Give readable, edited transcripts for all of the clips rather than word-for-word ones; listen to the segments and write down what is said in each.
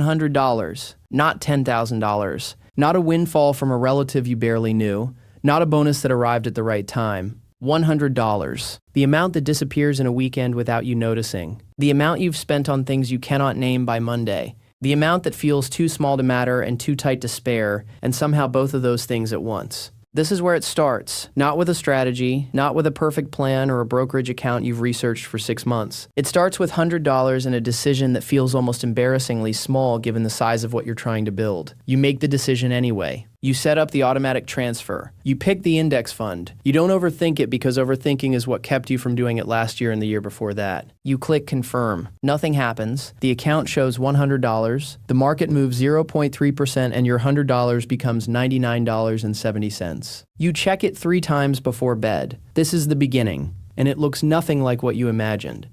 $100, not $10,000, not a windfall from a relative you barely knew, not a bonus that arrived at the right time. $100. The amount that disappears in a weekend without you noticing. The amount you've spent on things you cannot name by Monday. The amount that feels too small to matter and too tight to spare, and somehow both of those things at once. This is where it starts, not with a strategy, not with a perfect plan or a brokerage account you've researched for 6 months. It starts with $100 and a decision that feels almost embarrassingly small given the size of what you're trying to build. You make the decision anyway. You set up the automatic transfer. You pick the index fund. You don't overthink it because overthinking is what kept you from doing it last year and the year before that. You click confirm. Nothing happens. The account shows $100. The market moves 0.3% and your $100 becomes $99.70. You check it 3 times before bed. This is the beginning, and it looks nothing like what you imagined.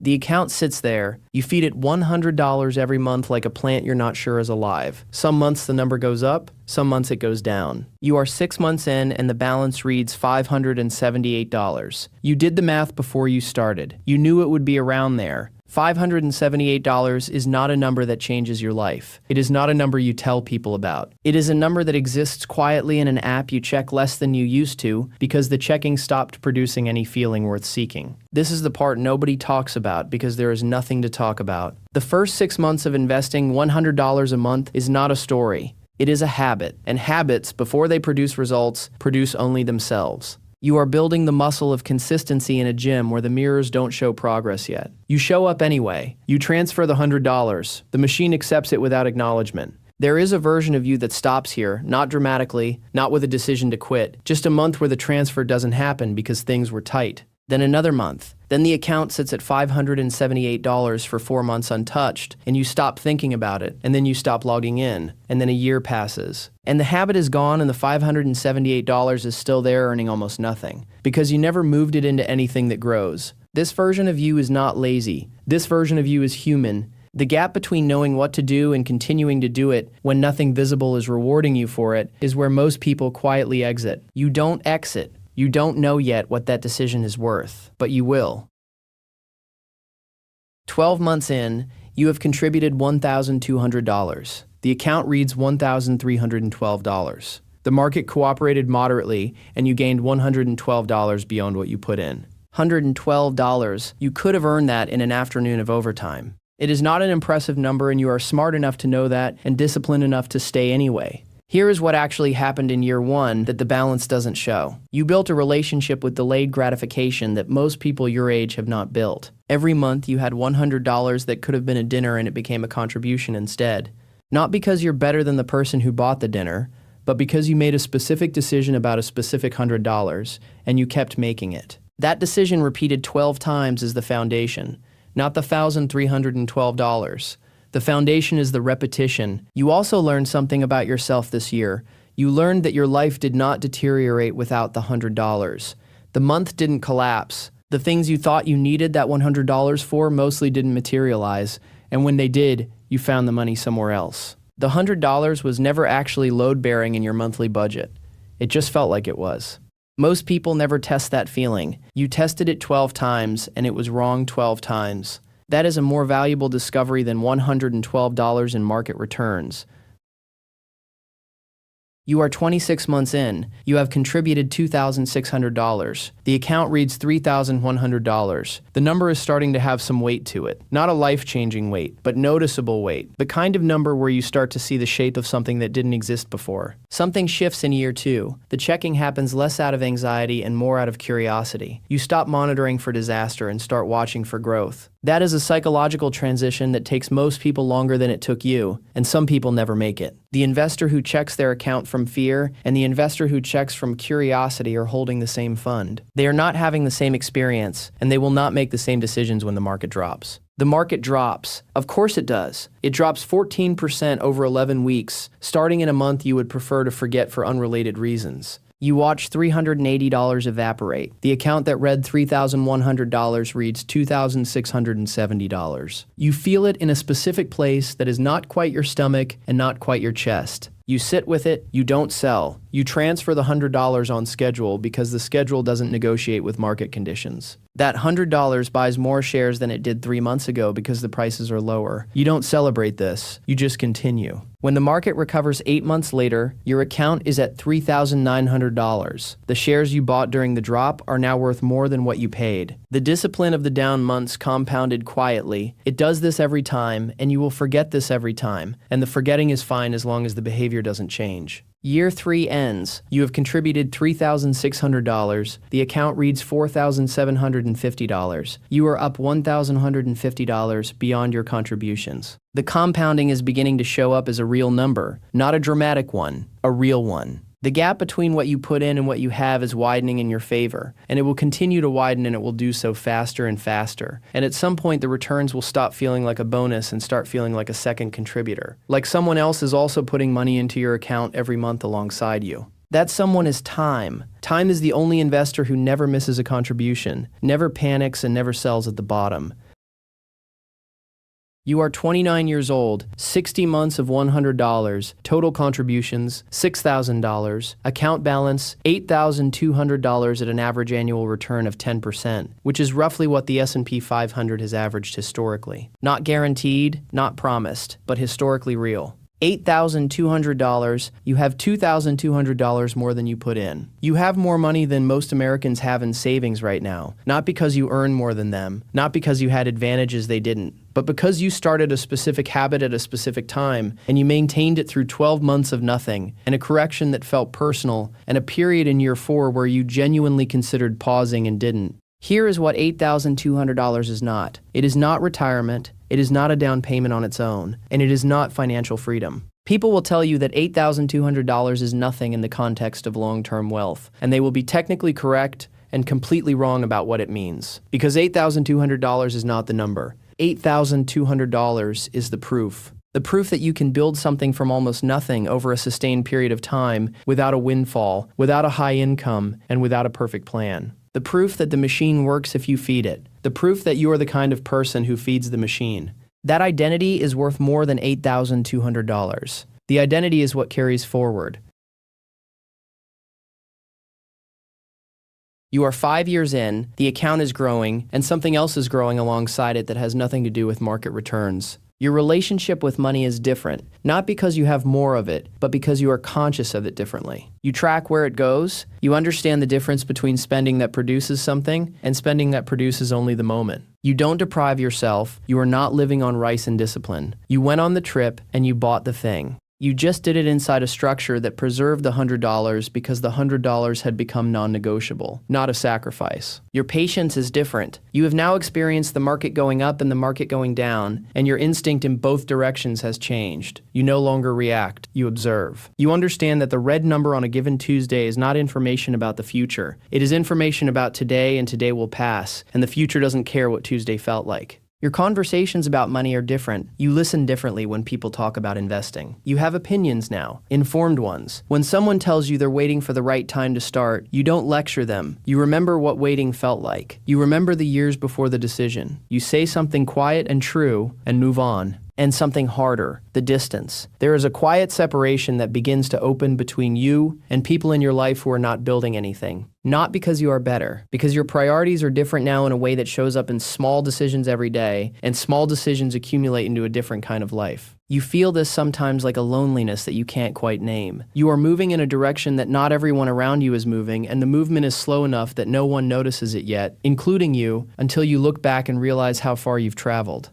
The account sits there. You feed it $100 every month like a plant you're not sure is alive. Some months the number goes up, some months it goes down. You are 6 months in and the balance reads $578. You did the math before you started. You knew it would be around there. $578 is not a number that changes your life. It is not a number you tell people about. It is a number that exists quietly in an app you check less than you used to because the checking stopped producing any feeling worth seeking. This is the part nobody talks about because there is nothing to talk about. The first 6 months of investing $100 a month is not a story. It is a habit, and habits, before they produce results, produce only themselves. You are building the muscle of consistency in a gym where the mirrors don't show progress yet. You show up anyway. You transfer the $100. The machine accepts it without acknowledgement. There is a version of you that stops here, not dramatically, not with a decision to quit, just a month where the transfer doesn't happen because things were tight. Then another month. Then the account sits at $578 for 4 months untouched, and you stop thinking about it, and then you stop logging in, and then a year passes. And the habit is gone and the $578 is still there earning almost nothing, because you never moved it into anything that grows. This version of you is not lazy. This version of you is human. The gap between knowing what to do and continuing to do it when nothing visible is rewarding you for it is where most people quietly exit. You don't exit. You don't know yet what that decision is worth, but you will. 12 months in, you have contributed $1,200. The account reads $1,312. The market cooperated moderately, and you gained $112 beyond what you put in. $112, you could have earned that in an afternoon of overtime. It is not an impressive number, and you are smart enough to know that and disciplined enough to stay anyway. Here is what actually happened in year 1 that the balance doesn't show. You built a relationship with delayed gratification that most people your age have not built. Every month you had $100 that could have been a dinner and it became a contribution instead. Not because you're better than the person who bought the dinner, but because you made a specific decision about a specific $100 and you kept making it. That decision repeated 12 times is the foundation, not the $1,312. The foundation is the repetition. You also learned something about yourself this year. You learned that your life did not deteriorate without the $100. The month didn't collapse. The things you thought you needed that $100 for mostly didn't materialize, and when they did, you found the money somewhere else. The $100 was never actually load-bearing in your monthly budget. It just felt like it was. Most people never test that feeling. You tested it 12 times, and it was wrong 12 times. That is a more valuable discovery than $112 in market returns. You are 26 months in. You have contributed $2,600. The account reads $3,100. The number is starting to have some weight to it. Not a life-changing weight, but noticeable weight. The kind of number where you start to see the shape of something that didn't exist before. Something shifts in year 2. The checking happens less out of anxiety and more out of curiosity. You stop monitoring for disaster and start watching for growth. That is a psychological transition that takes most people longer than it took you, and some people never make it. The investor who checks their account from fear and the investor who checks from curiosity are holding the same fund. They are not having the same experience, and they will not make the same decisions when the market drops. The market drops. Of course it does. It drops 14% over 11 weeks, starting in a month you would prefer to forget for unrelated reasons. You watch $380 evaporate. The account that read $3,100 reads $2,670. You feel it in a specific place that is not quite your stomach and not quite your chest. You sit with it, you don't sell. You transfer the $100 on schedule because the schedule doesn't negotiate with market conditions. That $100 buys more shares than it did 3 months ago because the prices are lower. You don't celebrate this, you just continue. When the market recovers 8 months later, your account is at $3,900. The shares you bought during the drop are now worth more than what you paid. The discipline of the down months compounded quietly. It does this every time, and you will forget this every time, and the forgetting is fine as long as the behavior doesn't change. Year 3 ends. You have contributed $3,600. The account reads $4,750. You are up $1,150 beyond your contributions. The compounding is beginning to show up as a real number, not a dramatic one, a real one. The gap between what you put in and what you have is widening in your favor, and it will continue to widen, and it will do so faster and faster. And at some point, the returns will stop feeling like a bonus and start feeling like a second contributor. Like someone else is also putting money into your account every month alongside you. That someone is time. Time is the only investor who never misses a contribution, never panics, and never sells at the bottom. You are 29 years old, 60 months of $100, total contributions $6,000, account balance $8,200 at an average annual return of 10%, which is roughly what the S&P 500 has averaged historically. Not guaranteed, not promised, but historically real. $8,200, you have $2,200 more than you put in. You have more money than most Americans have in savings right now, not because you earn more than them, not because you had advantages they didn't, but because you started a specific habit at a specific time, and you maintained it through 12 months of nothing, and a correction that felt personal, and a period in year 4 where you genuinely considered pausing and didn't. Here is what $8,200 is not. It is not retirement, it is not a down payment on its own, and it is not financial freedom. People will tell you that $8,200 is nothing in the context of long-term wealth, and they will be technically correct and completely wrong about what it means. Because $8,200 is not the number. $8,200 is the proof. The proof that you can build something from almost nothing over a sustained period of time without a windfall, without a high income, and without a perfect plan. The proof that the machine works if you feed it. The proof that you are the kind of person who feeds the machine. That identity is worth more than $8,200. The identity is what carries forward. You are 5 years in, the account is growing, and something else is growing alongside it that has nothing to do with market returns. Your relationship with money is different, not because you have more of it, but because you are conscious of it differently. You track where it goes, you understand the difference between spending that produces something and spending that produces only the moment. You don't deprive yourself, you are not living on rice and discipline. You went on the trip and you bought the thing. You just did it inside a structure that preserved the $100 because the $100 had become non-negotiable, not a sacrifice. Your patience is different. You have now experienced the market going up and the market going down, and your instinct in both directions has changed. You no longer react, you observe. You understand that the red number on a given Tuesday is not information about the future. It is information about today, and today will pass, and the future doesn't care what Tuesday felt like. Your conversations about money are different. You listen differently when people talk about investing. You have opinions now, informed ones. When someone tells you they're waiting for the right time to start, you don't lecture them. You remember what waiting felt like. You remember the years before the decision. You say something quiet and true and move on. And something harder, the distance. There is a quiet separation that begins to open between you and people in your life who are not building anything. Not because you are better, because your priorities are different now in a way that shows up in small decisions every day, and small decisions accumulate into a different kind of life. You feel this sometimes like a loneliness that you can't quite name. You are moving in a direction that not everyone around you is moving, and the movement is slow enough that no one notices it yet, including you, until you look back and realize how far you've traveled.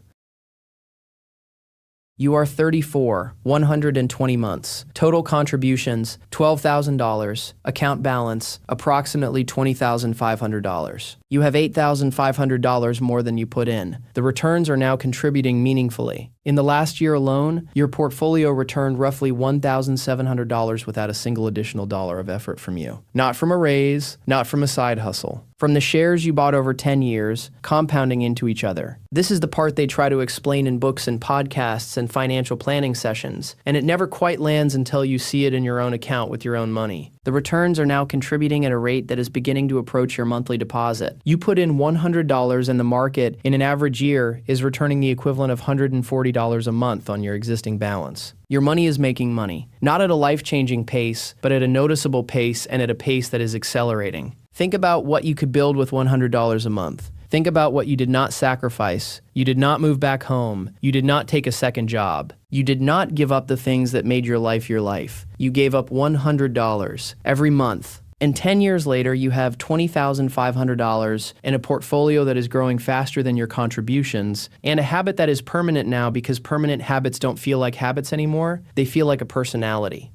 You are 34, 120 months. Total contributions, $12,000. Account balance, approximately $20,500. You have $8,500 more than you put in. The returns are now contributing meaningfully. In the last year alone, your portfolio returned roughly $1,700 without a single additional dollar of effort from you. Not from a raise, not from a side hustle. from the shares you bought over 10 years, compounding into each other. This is the part they try to explain in books and podcasts and financial planning sessions, and it never quite lands until you see it in your own account with your own money. The returns are now contributing at a rate that is beginning to approach your monthly deposit. You put in $100 and the market in an average year is returning the equivalent of $140 a month on your existing balance. Your money is making money, not at a life-changing pace, but at a noticeable pace and at a pace that is accelerating. Think about what you could build with $100 a month. Think about what you did not sacrifice. You did not move back home. You did not take a second job. You did not give up the things that made your life your life. You gave up $100 every month. And 10 years later, you have $20,500 in a portfolio that is growing faster than your contributions, and a habit that is permanent now because permanent habits don't feel like habits anymore. They feel like a personality.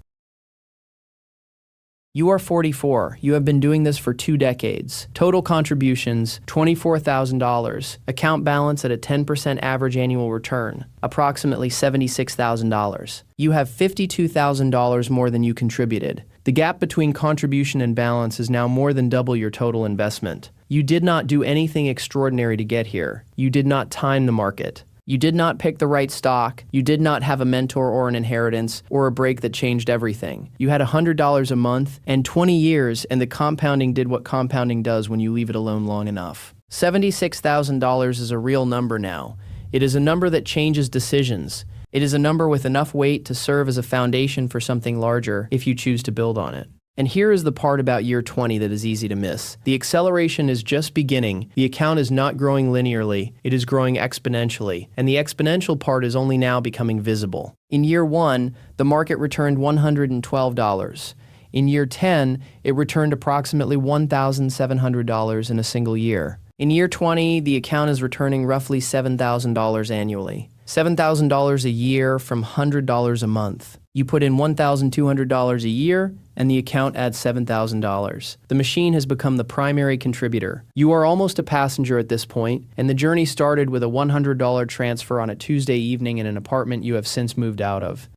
You are 44. You have been doing this for 2 decades. Total contributions, $24,000. Account balance at a 10% average annual return, approximately $76,000. You have $52,000 more than you contributed. The gap between contribution and balance is now more than double your total investment. You did not do anything extraordinary to get here. You did not time the market. You did not pick the right stock. You did not have a mentor or an inheritance or a break that changed everything. You had $100 a month and 20 years, and the compounding did what compounding does when you leave it alone long enough. $76,000 is a real number now. It is a number that changes decisions. It is a number with enough weight to serve as a foundation for something larger if you choose to build on it. And here is the part about year 20 that is easy to miss. The acceleration is just beginning. The account is not growing linearly, it is growing exponentially, and the exponential part is only now becoming visible. In year 1, the market returned $112. In year 10, it returned approximately $1,700 in a single year. In year 20, the account is returning roughly $7,000 annually. $7,000 a year from $100 a month. You put in $1,200 a year, and the account adds $7,000. The machine has become the primary contributor. You are almost a passenger at this point, and the journey started with a $100 transfer on a Tuesday evening in an apartment you have since moved out of.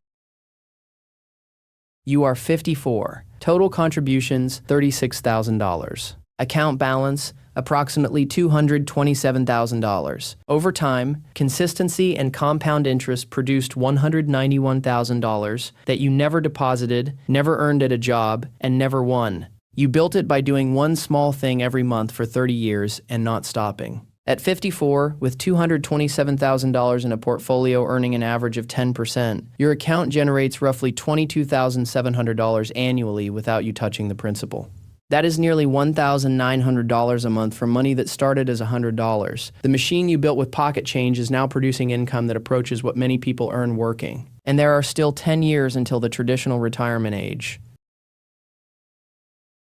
You are 54. Total contributions, $36,000. Account balance, approximately $227,000. Over time, consistency and compound interest produced $191,000 that you never deposited, never earned at a job, and never won. You built it by doing one small thing every month for 30 years and not stopping. At 54, with $227,000 in a portfolio earning an average of 10%, your account generates roughly $22,700 annually without you touching the principal. That is nearly $1,900 a month for money that started as $100. The machine you built with pocket change is now producing income that approaches what many people earn working. And there are still 10 years until the traditional retirement age.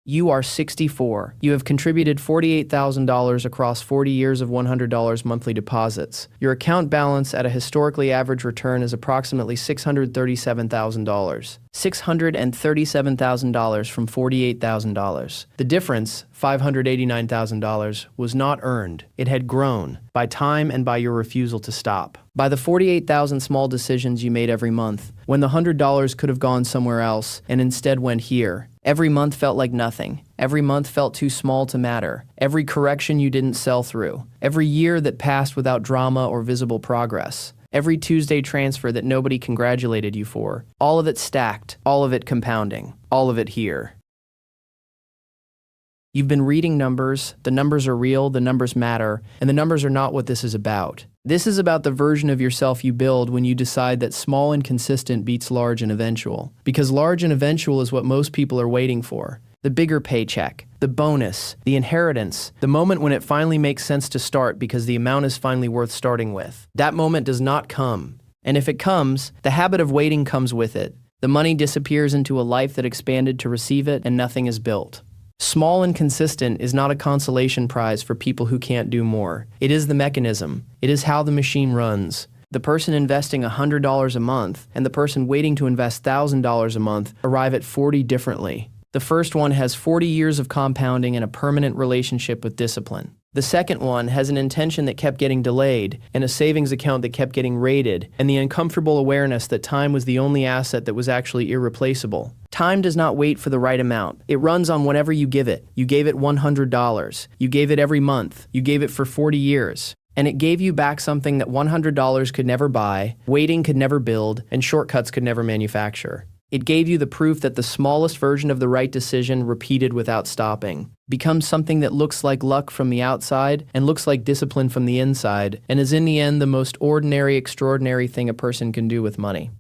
You are 64. You have contributed $48,000 across 40 years of $100 monthly deposits. Your account balance at a historically average return is approximately $637,000. $637,000 from $48,000. The difference, $589,000, was not earned. It had grown by time and by your refusal to stop. By the 48,000 small decisions you made every month, when the $100 could have gone somewhere else and instead went here. Every month felt like nothing. Every month felt too small to matter. Every correction you didn't sell through. Every year that passed without drama or visible progress. Every Tuesday transfer that nobody congratulated you for. All of it stacked. All of it compounding. All of it here. You've been reading numbers. The numbers are real, the numbers matter, and the numbers are not what this is about. This is about the version of yourself you build when you decide that small and consistent beats large and eventual. Because large and eventual is what most people are waiting for. The bigger paycheck, the bonus, the inheritance, the moment when it finally makes sense to start because the amount is finally worth starting with. That moment does not come. And if it comes, the habit of waiting comes with it. The money disappears into a life that expanded to receive it and nothing is built. Small and consistent is not a consolation prize for people who can't do more. It is the mechanism. It is how the machine runs. The person investing $100 a month and the person waiting to invest $1,000 a month arrive at 40 differently. The first one has 40 years of compounding and a permanent relationship with discipline. The second one has an intention that kept getting delayed and a savings account that kept getting raided and the uncomfortable awareness that time was the only asset that was actually irreplaceable. Time does not wait for the right amount. It runs on whenever you give it. You gave it $100. You gave it every month. You gave it for 40 years. And it gave you back something that $100 could never buy, waiting could never build, and shortcuts could never manufacture. It gave you the proof that the smallest version of the right decision, repeated without stopping, becomes something that looks like luck from the outside and looks like discipline from the inside, and is in the end the most ordinary, extraordinary thing a person can do with money.